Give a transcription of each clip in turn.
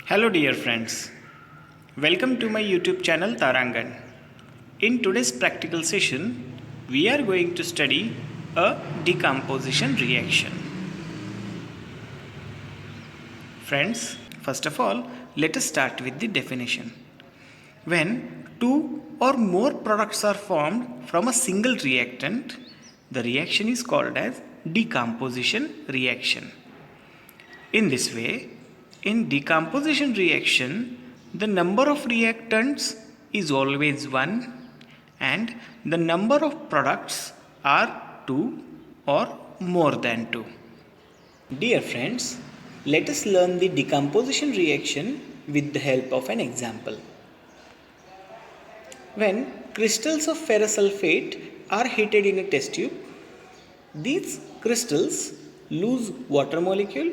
Hello dear friends, welcome to my YouTube channel Tarangan. In today's practical session, we are going to study a decomposition reaction. Friends, first of all, let us start with the definition. When two or more products are formed from a single reactant, the reaction is called as decomposition reaction. In this way, in decomposition reaction, the number of reactants is always 1 and the number of products are 2 or more than 2. Dear friends, let us learn the decomposition reaction with the help of an example. When crystals of ferrous sulfate are heated in a test tube, these crystals lose water molecule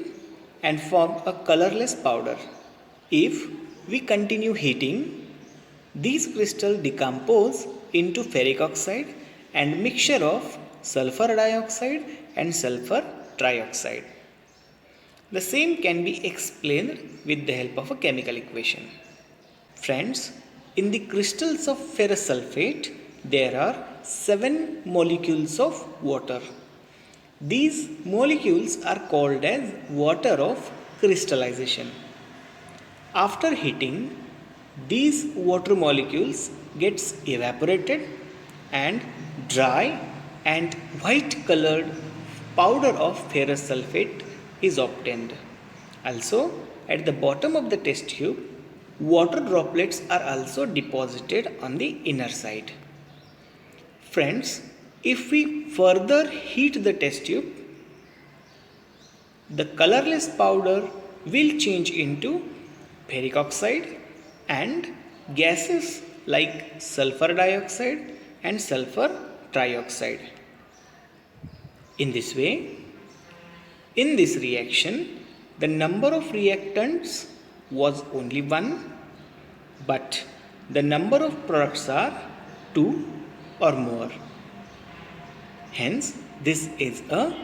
and form a colorless powder. If we continue heating, these crystals decompose into ferric oxide and mixture of sulfur dioxide and sulfur trioxide. The same can be explained with the help of a chemical equation. Friends, in the crystals of ferrous sulfate, there are 7 molecules of water. These molecules are called as water of crystallization. After heating, these water molecules gets evaporated and dry and white colored powder of ferrous sulfate is obtained. Also, at the bottom of the test tube, water droplets are also deposited on the inner side. Friends, if we further heat the test tube, the colorless powder will change into ferric oxide and gases like sulfur dioxide and sulfur trioxide. In this way, in this reaction, the number of reactants was only 1, but the number of products are 2 or more. Hence, this is a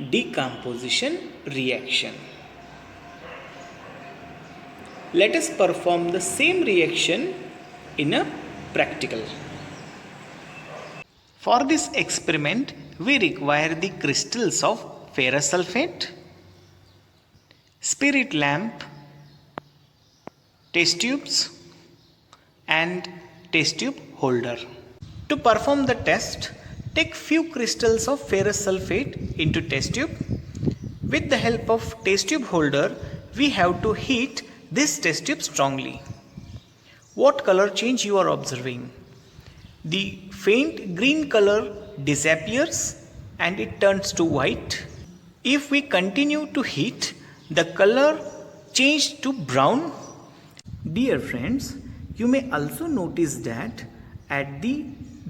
decomposition reaction. Let us perform the same reaction in a practical. For this experiment, we require the crystals of ferrous sulfate, spirit lamp, test tubes and test tube holder. To perform the test, take few crystals of ferrous sulfate into test tube. With the help of test tube holder, we have to heat this test tube strongly. What color change you are observing? The faint green color disappears and it turns to white. If we continue to heat, the color changes to brown. Dear friends, you may also notice that at the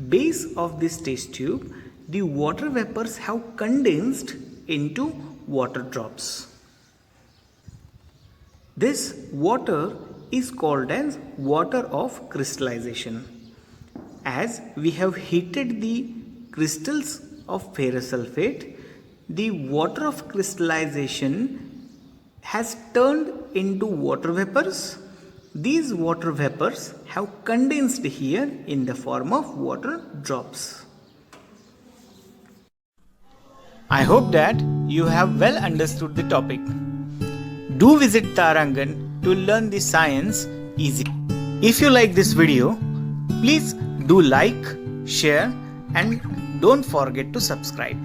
base of this test tube, the water vapors have condensed into water drops. This water is called as water of crystallization. As we have heated the crystals of ferrous sulfate, the water of crystallization has turned into water vapors. These water vapors have condensed here in the form of water drops. I hope that you have well understood the topic. Do visit Tarangan to learn the science easy. If you like this video, please do like, share and don't forget to subscribe.